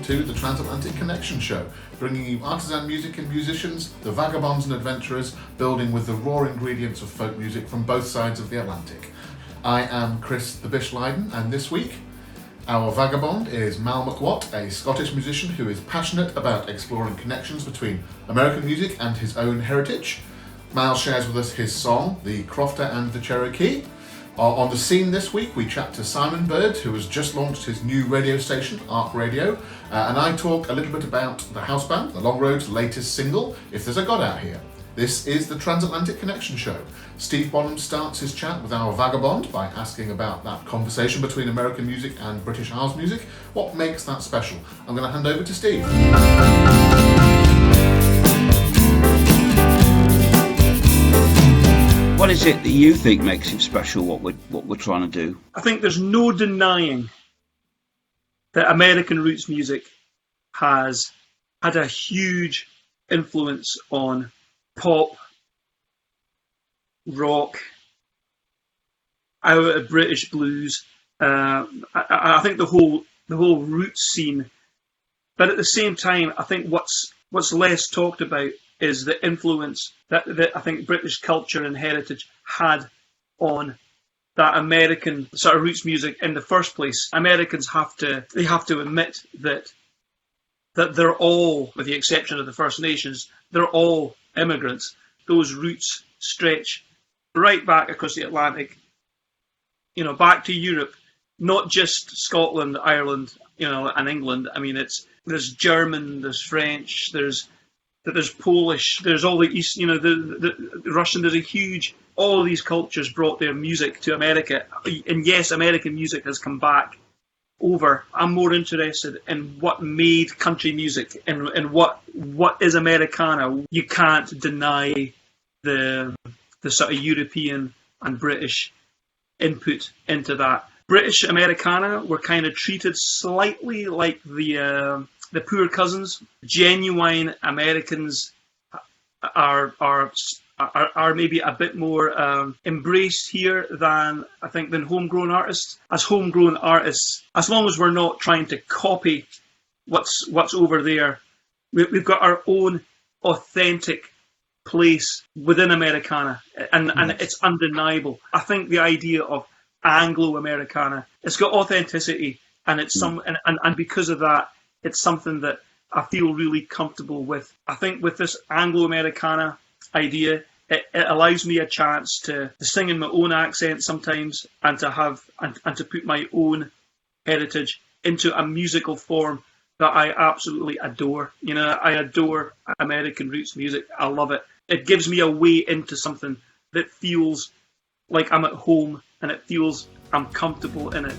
to the Transatlantic Connection Show, bringing you artisan music and musicians, the vagabonds and adventurers, building with the raw ingredients of folk music from both sides of the Atlantic. I am Chris The Bish Lydon, and this week, our vagabond is Mal MacWatt, a Scottish musician who is passionate about exploring connections between American music and his own heritage. Mal shares with us his song, The Crofter and the Cherokee. On the scene this week, we chat to Simon Bird, who has just launched his new radio station, Arc Radio, and I talk a little bit about the house band, The Long Road's latest single, If There's a God Out Here. This is the Transatlantic Connection Show. Steve Bonham starts his chat with our vagabond by asking about that conversation between American music and British house music. What makes that special? I'm going to hand over to Steve. What is it that you think makes it special, what we're trying to do? I think there's no denying that American roots music has had a huge influence on pop, rock, out of British blues. I think the whole roots scene. But at the same time, I think what's less talked about is the influence that I think British culture and heritage had on that American sort of roots music in the first place. Americans have to admit that they're all, with the exception of the First Nations, they're all immigrants. Those roots stretch right back across the Atlantic, back to Europe, not just Scotland, Ireland, and England. I mean, there's German, there's French, there's Polish, there's all the East, the Russian. There's a huge. All of these cultures brought their music to America, and yes, American music has come back over. I'm more interested in what made country music and what is Americana. You can't deny the sort of European and British input into that. British Americana were kind of treated slightly like the poor cousins. Genuine Americans are maybe a bit more embraced here than homegrown artists. As homegrown artists, as long as we're not trying to copy what's over there, we've got our own authentic place within Americana, and it's undeniable. I think the idea of Anglo-Americana, it's got authenticity, and it's and because of that, it's something that I feel really comfortable with. I think with this Anglo-Americana idea, it allows me a chance to sing in my own accent sometimes, and to have and to put my own heritage into a musical form that I absolutely adore. I adore American roots music. I love it. It gives me a way into something that feels like I'm at home, and it feels I'm comfortable in it.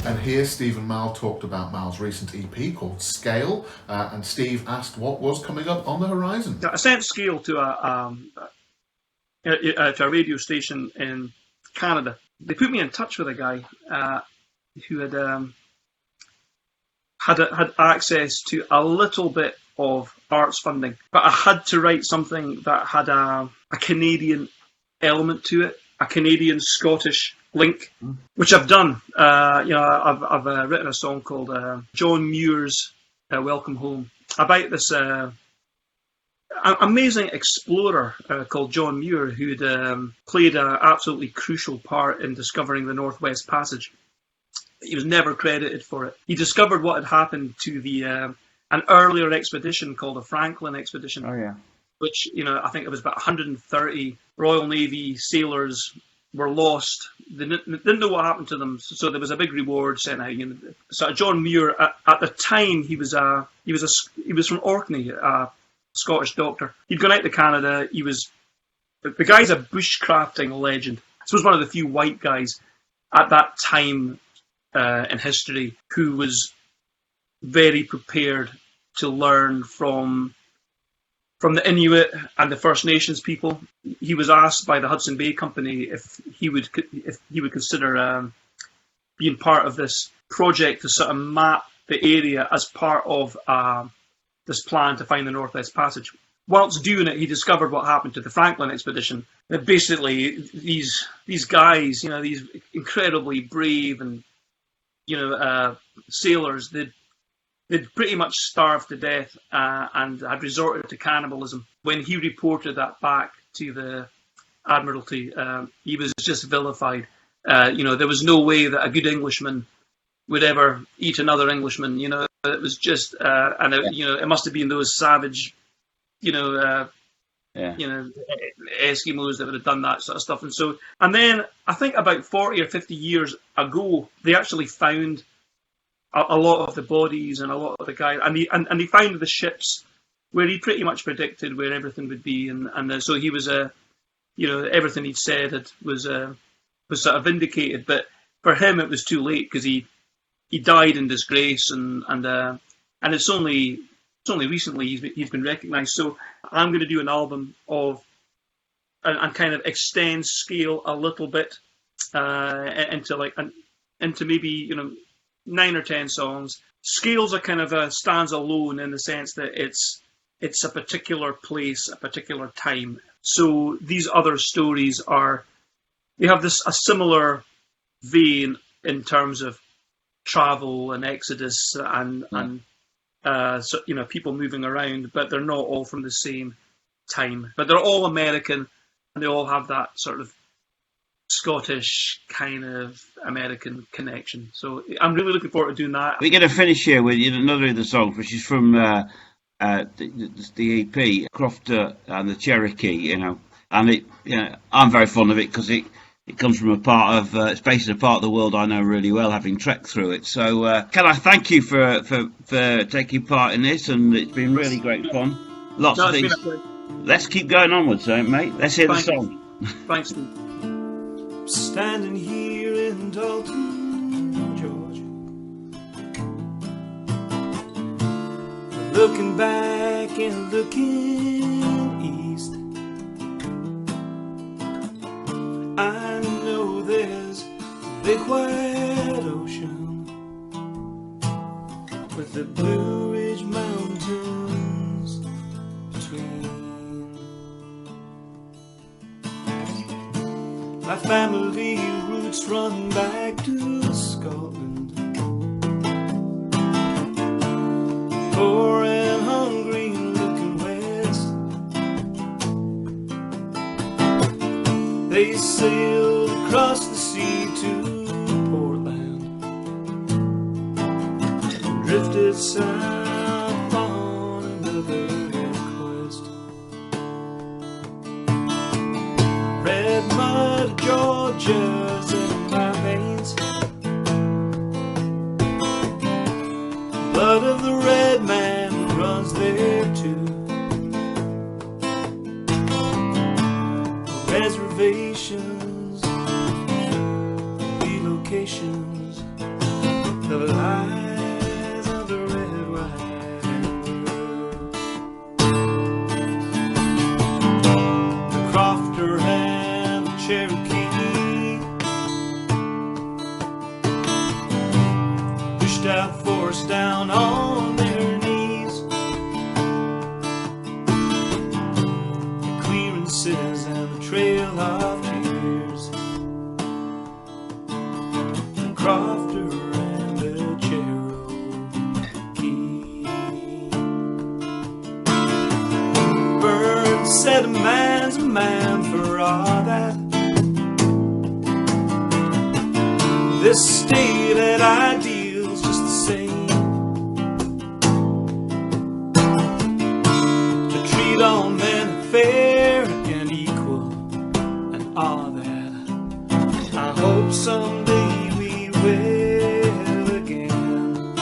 And here Steve and Mal talked about Mal's recent EP called Scale, and Steve asked what was coming up on the horizon. I sent Scale to a radio station in Canada. They put me in touch with a guy who had access to a little bit of arts funding, but I had to write something that had a Canadian element to it, a Canadian-Scottish link, which I've done. I've written a song called John Muir's Welcome Home, about this amazing explorer called John Muir, who'd played an absolutely crucial part in discovering the Northwest Passage. He was never credited for it. He discovered what had happened to an earlier expedition called the Franklin Expedition. Oh, yeah. Which, I think it was about 130 Royal Navy sailors were lost. They didn't know what happened to them, so there was a big reward sent out. So John Muir, at the time, he was from Orkney, a Scottish doctor. He'd gone out to Canada. The guy's a bushcrafting legend. This was one of the few white guys at that time in history who was very prepared to learn from the Inuit and the First Nations people. He was asked by the Hudson Bay Company if he would consider being part of this project to sort of map the area as part of this plan to find the Northwest Passage. Whilst doing it, he discovered what happened to the Franklin expedition. That basically, these guys, these incredibly brave and sailors, they'd pretty much starved to death and had resorted to cannibalism. When he reported that back to the Admiralty, he was just vilified. There was no way that a good Englishman would ever eat another Englishman. It was just, it must have been those savage, Eskimos that would have done that sort of stuff. And then I think about 40 or 50 years ago, they actually found a lot of the bodies and a lot of the guys, and they found the ships where he pretty much predicted where everything would be, and so he was everything he'd said was sort of vindicated. But for him, it was too late because he died in disgrace, and it's only recently he's been recognised. So I'm going to do an album of and kind of extend scale a little bit into maybe 9 or 10 songs. Scales are kind of stands alone in the sense that it's a particular place, a particular time. So these other stories they have a similar vein in terms of travel and exodus and people moving around, but they're not all from the same time. But they're all American, and they all have that sort of Scottish kind of American connection. So I'm really looking forward to doing that. We're going to finish here with another of the songs, which is from the EP, Crofter and the Cherokee, and I'm very fond of it because it comes from it's based in a part of the world I know really well, having trekked through it. So can I thank you for taking part in this, and it's been really great fun. Lots of things. Let's keep going onwards, mate. Let's hear the song. Thanks, Steve. Standing here in Dalton, Georgia, looking back and looking east, I know there's a big white ocean with the Blue Ridge Mountains between. My family roots run back to Scotland, poor and hungry, looking west. They sailed across the sea to Portland and drifted south on another quest. Red mud, Georgia's in my veins, blood of the red man runs there too. Reservations, relocations, the lies of the red, white, and blue. The Crofter and the Cherokee pushed out, forced down on their knees. The clearances and the trail of tears. The Crofter and the Cherokee. Bird said a man's a man for all that. This state at ideals just the same. To treat all men fair and equal and all that. I hope someday we will again.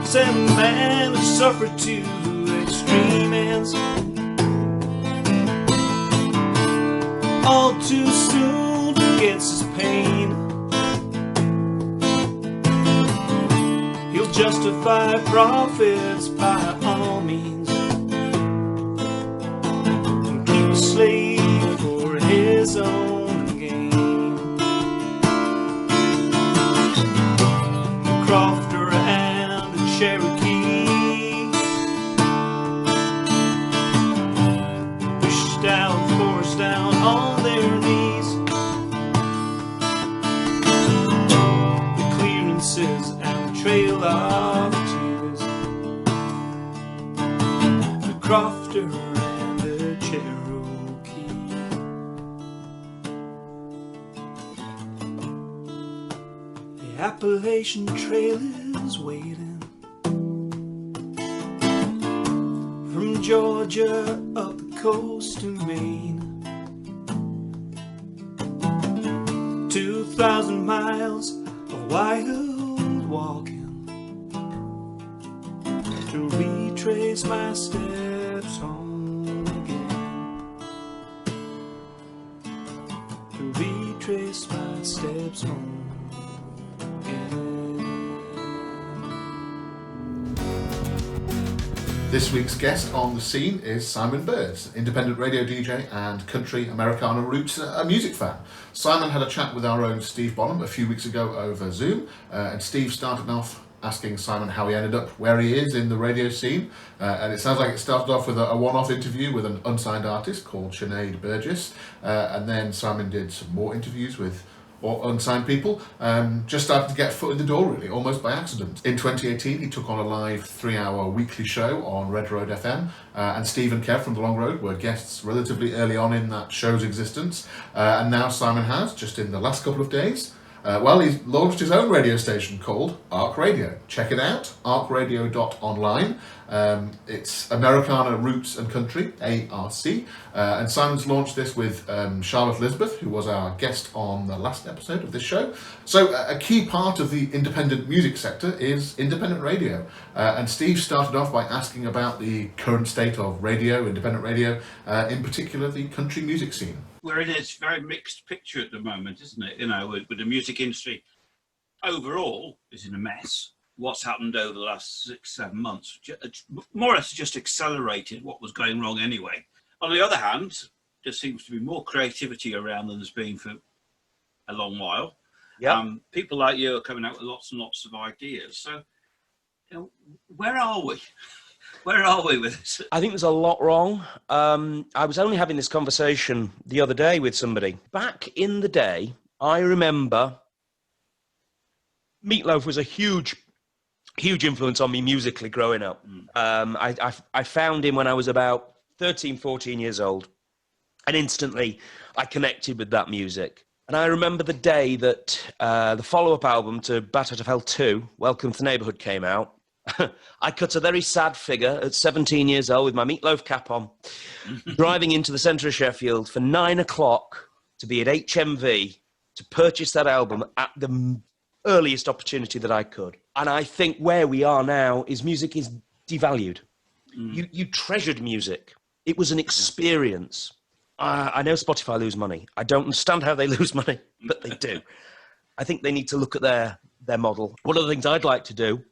Said a man who suffered to extreme ends, all too soon forgets his pain. He'll justify profits by all means and keep a slave for his own gain. The Crofter and the Cherokee pushed down, forced down on their knees. The clearances and a Cherokee. The Appalachian Trail is waiting from Georgia up the coast to Maine. 2,000 miles of wild walking to retrace my steps home again. To retrace my steps home again. This week's guest on the scene is Simon Birds, independent radio DJ and country Americana roots music fan. Simon had a chat with our own Steve Bonham a few weeks ago over Zoom, and Steve started off asking Simon how he ended up where he is in the radio scene, and it sounds like it started off with a one-off interview with an unsigned artist called Sinead Burgess, and then Simon did some more interviews with unsigned people, just started to get a foot in the door really, almost by accident. In 2018 he took on a live 3-hour weekly show on Red Road FM, and Steve and Kev from The Long Road were guests relatively early on in that show's existence, and now Simon has, just in the last couple of days, he's launched his own radio station called Arc Radio. Check it out, arcradio.online. It's Americana Roots and Country, ARC. And Simon's launched this with Charlotte Elizabeth, who was our guest on the last episode of this show. So a key part of the independent music sector is independent radio. And Steve started off by asking about the current state of radio, independent radio, in particular the country music scene. We're in a very mixed picture at the moment, isn't it? You know, with the music industry overall is in a mess. What's happened over the last 6-7 months, more or less just accelerated what was going wrong anyway. On the other hand, there seems to be more creativity around than there's been for a long while. Yeah. People like you are coming out with lots and lots of ideas. So, you know, where are we? Where are we with this? I think there's a lot wrong. I was only having this conversation the other day with somebody. Back in the day, I remember Meat Loaf was a huge influence on me musically growing up. I found him when I was about 13, 14 years old, and instantly I connected with that music. And I remember the day that the follow-up album to Bat Out of Hell 2, Welcome to the Neighborhood, came out. I cut a very sad figure at 17 years old with my Meat Loaf cap on, driving into the centre of Sheffield for 9 o'clock to be at HMV to purchase that album at the earliest opportunity that I could. And I think where we are now is music is devalued. You treasured music. It was an experience. I know Spotify lose money. I don't understand how they lose money, but they do. I think they need to look at their model. One of the things I'd like to do,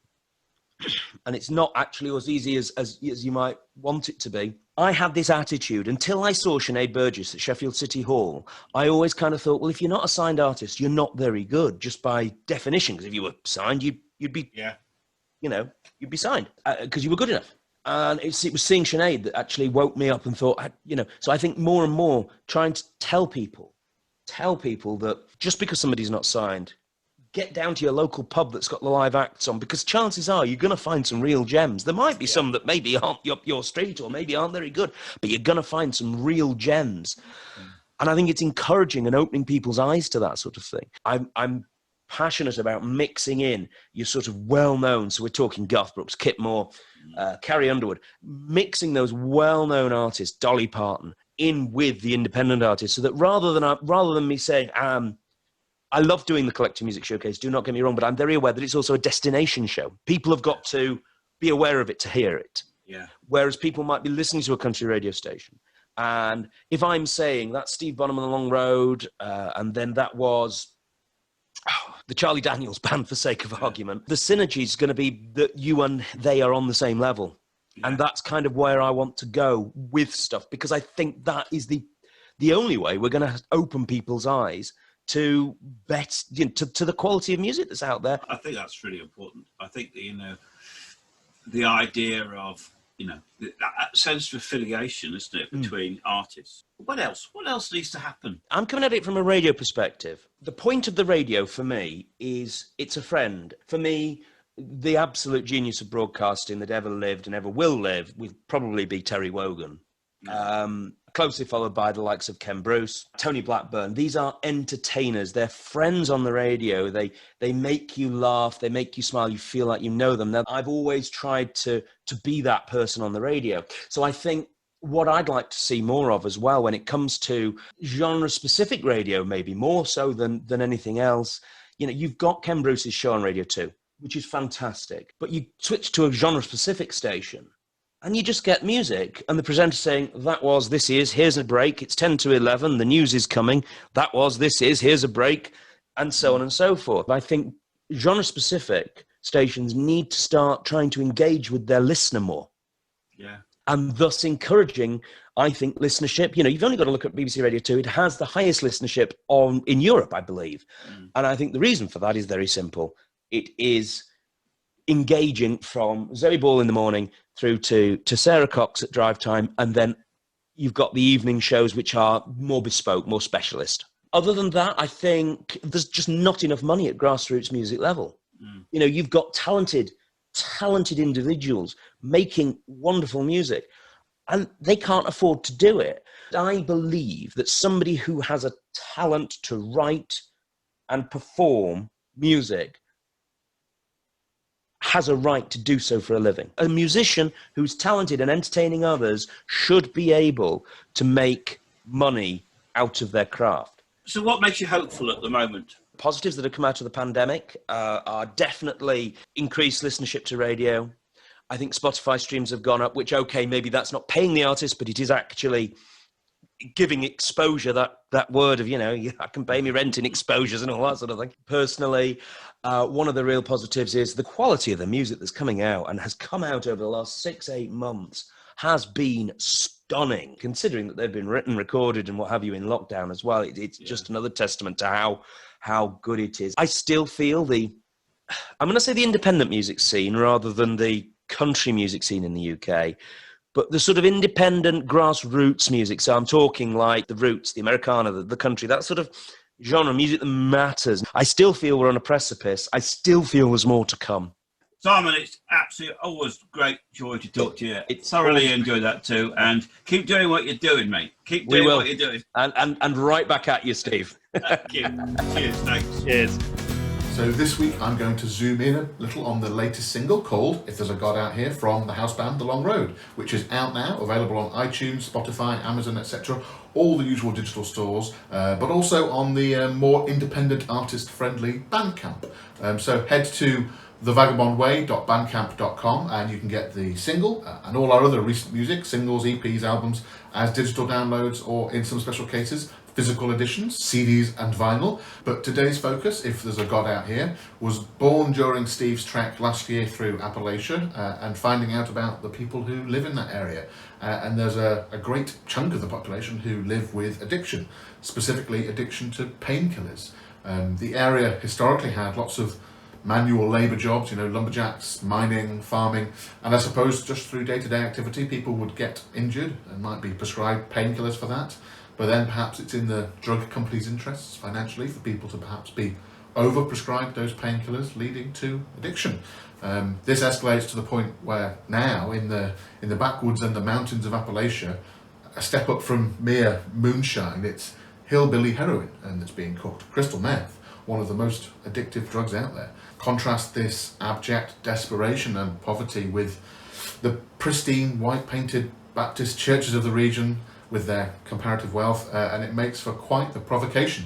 and it's not actually as easy as you might want it to be. I had this attitude until I saw Sinead Burgess at Sheffield City Hall. I always kind of thought, well, if you're not a signed artist, you're not very good, just by definition. Because if you were signed, you'd be, you'd be signed because you were good enough. And it was seeing Sinead that actually woke me up and thought, So I think more and more trying to tell people that just because somebody's not signed, get down to your local pub that's got the live acts on, because chances are you're going to find some real gems. There might be some that maybe aren't your street or maybe aren't very good, but you're going to find some real gems. And I think it's encouraging and opening people's eyes to that sort of thing. I'm passionate about mixing in your sort of well-known, so we're talking Garth Brooks, Kip Moore, Carrie Underwood, mixing those well-known artists, Dolly Parton, in with the independent artists, so that rather than me saying, I love doing the Collective Music Showcase, do not get me wrong, but I'm very aware that it's also a destination show. People have got to be aware of it to hear it. Yeah. Whereas people might be listening to a country radio station. And if I'm saying that's Steve Bonham on The Long Road, and then that was the Charlie Daniels Band, for sake of argument, the synergy is going to be that you and they are on the same level. Yeah. And that's kind of where I want to go with stuff, because I think that is the only way we're going to open people's eyes to to the quality of music that's out there. I think that's really important. I think that, the idea of, that sense of affiliation, isn't it, between artists. What else needs to happen? I'm coming at it from a radio perspective. The point of the radio for me is it's a friend. For me, the absolute genius of broadcasting that ever lived and ever will live would probably be Terry Wogan. Closely followed by the likes of Ken Bruce, Tony Blackburn. These are entertainers. They're friends on the radio. They make you laugh. They make you smile. You feel like you know them. Now, I've always tried to be that person on the radio. So I think what I'd like to see more of as well when it comes to genre-specific radio, maybe more so than anything else. You know, you've got Ken Bruce's show on Radio 2, which is fantastic. But you switch to a genre-specific station, and you just get music, and the presenter saying, that was, this is, here's a break, it's 10 to 11, the news is coming, that was, this is, here's a break, and so on and so forth. I think genre-specific stations need to start trying to engage with their listener more. Yeah. And thus encouraging, I think, listenership. You know, you've only got to look at BBC Radio 2. It has the highest listenership in Europe, I believe. And I think the reason for that is very simple. It is engaging from Zoe Ball in the morning through to Sarah Cox at drive time, and then you've got the evening shows which are more bespoke, more specialist. Other than that, I think there's just not enough money at grassroots music level. You know, you've got talented individuals making wonderful music, and they can't afford to do it. I believe that somebody who has a talent to write and perform music has a right to do so for a living. A musician who's talented and entertaining others should be able to make money out of their craft. So what makes you hopeful at the moment? Positives that have come out of the pandemic are definitely increased listenership to radio. I think Spotify streams have gone up, which, okay, maybe that's not paying the artist, but it is actually giving exposure, that word of, you know, I can pay me rent in exposures and all that sort of thing. Personally, one of the real positives is the quality of the music that's coming out and has come out over the last 6-8 months has been stunning, considering that they've been written, recorded and what have you in lockdown as well. It's just another testament to how good it is. I still feel I'm going to say the independent music scene rather than the country music scene in the UK, but the sort of independent grassroots music. So I'm talking like the Roots, the Americana, the country, that sort of genre music that matters. I still feel we're on a precipice. I still feel there's more to come. Simon, it's absolutely always great joy to talk to you. It's thoroughly enjoyed that too, and keep doing what you're doing, mate. Keep doing what you're doing. And right back at you, Steve. Thank you. Cheers, thanks. Cheers. So this week I'm going to zoom in a little on the latest single called If There's a God Out Here from the house band The Long Road, which is out now, available on iTunes, Spotify, Amazon, etc., all the usual digital stores, but also on the more independent artist-friendly Bandcamp. So head to thevagabondway.bandcamp.com and you can get the single and all our other recent music, singles, EPs, albums, as digital downloads or, in some special cases, physical editions, CDs and vinyl. But today's focus, If There's a God Out Here, was born during Steve's trek last year through Appalachia and finding out about the people who live in that area. And there's a great chunk of the population who live with addiction, specifically addiction to painkillers. The area historically had lots of manual labour jobs, you know, lumberjacks, mining, farming, and I suppose just through day-to-day activity people would get injured and might be prescribed painkillers for that. But then perhaps it's in the drug company's interests financially for people to perhaps be over-prescribed those painkillers, leading to addiction. This escalates to the point where now in the backwoods and the mountains of Appalachia, a step up from mere moonshine, it's hillbilly heroin, and it's being cooked. Crystal meth, one of the most addictive drugs out there. Contrast this abject desperation and poverty with the pristine white-painted Baptist churches of the region with their comparative wealth, and it makes for quite the provocation,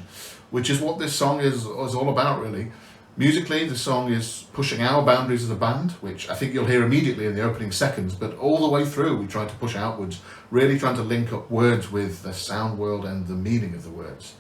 which is what this song is all about, really. Musically, the song is pushing our boundaries as a band, which I think you'll hear immediately in the opening seconds, but all the way through we try to push outwards, really trying to link up words with the sound world and the meaning of the words.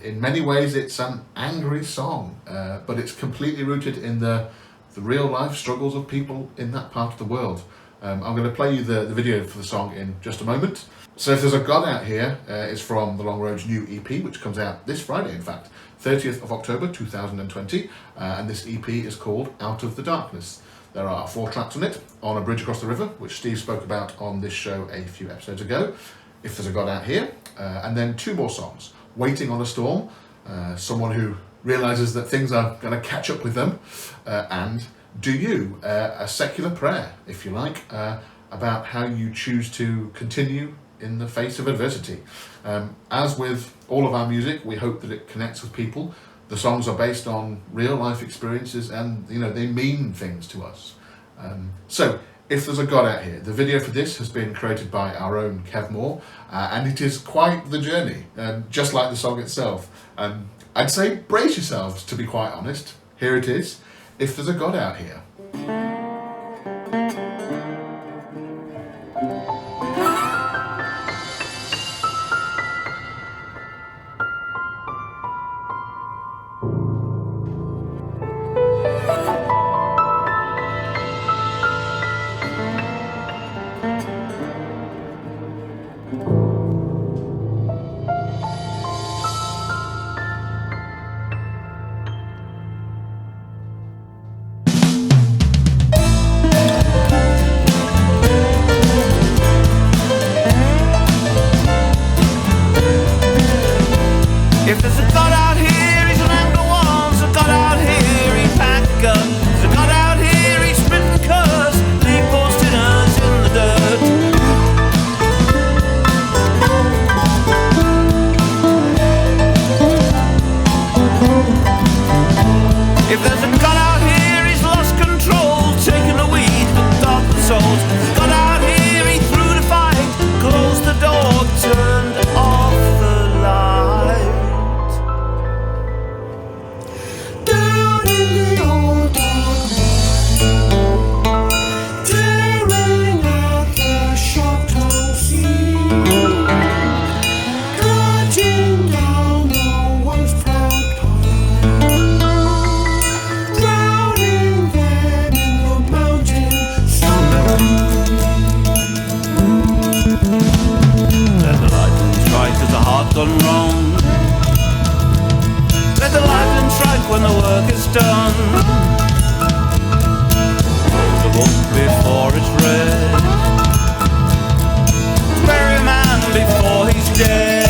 In many ways it's an angry song, but it's completely rooted in the real life struggles of people in that part of the world. I'm going to play you the video for the song in just a moment. So If There's a God Out Here is from The Long Road's new EP, which comes out this Friday, in fact, 30th of October 2020, and this EP is called Out of the Darkness. There are 4 tracks on it: On a Bridge Across the River, which Steve spoke about on this show a few episodes ago, If There's a God Out Here, and then 2 more songs: Waiting on a Storm, someone who realises that things are going to catch up with them, and do you a secular prayer, if you like, about how you choose to continue in the face of adversity. As with all of our music, we hope that it connects with people. The songs are based on real life experiences, and they mean things to us. So if there's a God out here, the video for this has been created by our own Kev Moore, and it is quite the journey, just like the song itself. I'd say brace yourselves, to be quite honest. Here it is, If There's a God Out Here. If there's a God out here, he's an angry one. There's a God out here, he pack a gun. There's a God out here, he's spitting curs. Leave poor sinners in the dirt. If there's a God out here, he's lost control, taking the weed from darkened souls. There's a God out here, he threw the fight, closed the door, turned off the light. Down in the old dark night, tearing at the shut sea, cutting down the once proud pine, drowning them in the mountain sun. Let the lightning strike as the heart gone wrong. Let the lightning strike when the work is done. Close the book before it's read. Bury a man before he's dead.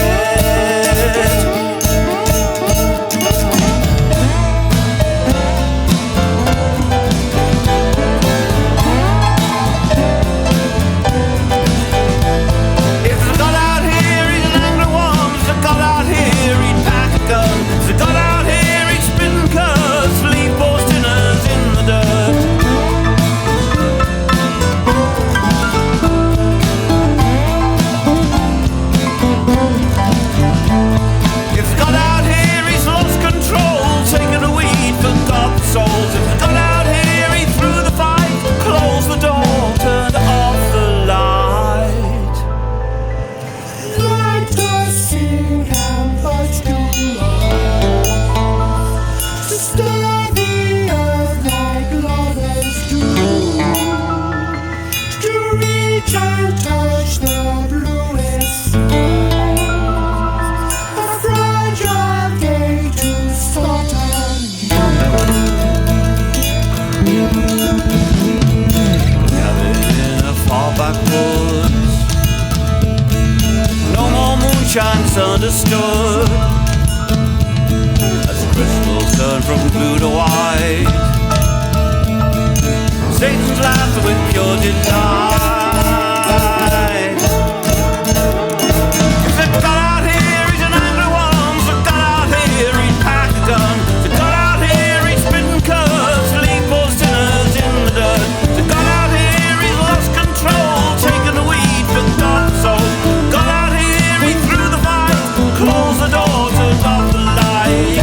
If there's a God out here, he's an angry one. There's a God out here, he'd pack a gun. There's a God out here, he'd spitting curs. Leave poor sinners in the dirt. If there's a God out here, he's lost control, taking the weed for God's souls. If there's a God out here, he threw the fight, closed the door, turned off the light. Like the sing and birds do rise, to stir the earth like lovers do, to reach and touch the bluest sky, a fragile day to start gathered in a far back woods, no more moonshine's understood, as crystals turn from blue to white, Satan's laughter with pure delight. If there's a God out here, he's an angry one. There's a God out here, he'd pack a gun. There's a God out here, he's spitting curs. Leave poor sinners in the dirt. There's a God out here, he's lost control, taking the weed for God's soul. God out here, he threw the fight, closed the door, turned off the light.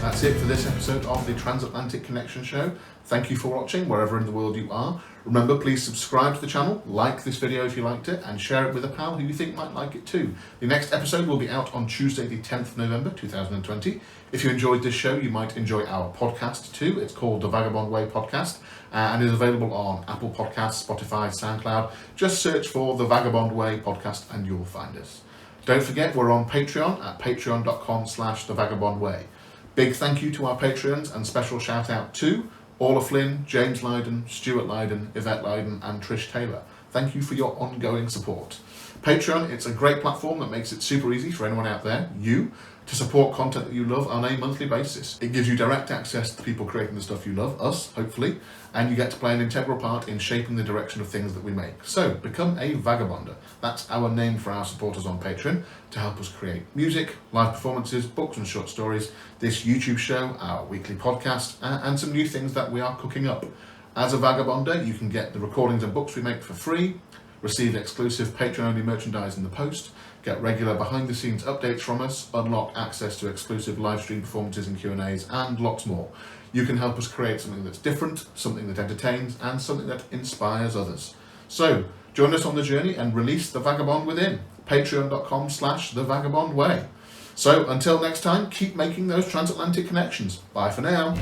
That's it for this episode of the Transatlantic Connection Show. Thank you for watching wherever in the world you are. Remember, please subscribe to the channel, like this video if you liked it, and share it with a pal who you think might like it too. The next episode will be out on Tuesday the 10th of November 2020. If you enjoyed this show, you might enjoy our podcast too. It's called The Vagabond Way Podcast, and is available on Apple Podcasts, Spotify, SoundCloud. Just search for The Vagabond Way Podcast and you'll find us. Don't forget, we're on Patreon at patreon.com/thevagabondway. Big thank you to our Patreons and special shout out to Orla Flynn, James Lydon, Stuart Lydon, Yvette Lydon and Trish Taylor. Thank you for your ongoing support. Patreon, it's a great platform that makes it super easy for anyone out there, to support content that you love on a monthly basis. It gives you direct access to people creating the stuff you love, us, hopefully, and you get to play an integral part in shaping the direction of things that we make. So, become a vagabonder. That's our name for our supporters on Patreon, to help us create music, live performances, books and short stories, this YouTube show, our weekly podcast, and some new things that we are cooking up. As a vagabonder, you can get the recordings and books we make for free, receive exclusive Patreon-only merchandise in the post, get regular behind-the-scenes updates from us, unlock access to exclusive live stream performances and Q&As, and lots more. You can help us create something that's different, something that entertains, and something that inspires others. So, join us on the journey and release the vagabond within. Patreon.com/thevagabondway. So, until next time, keep making those transatlantic connections. Bye for now.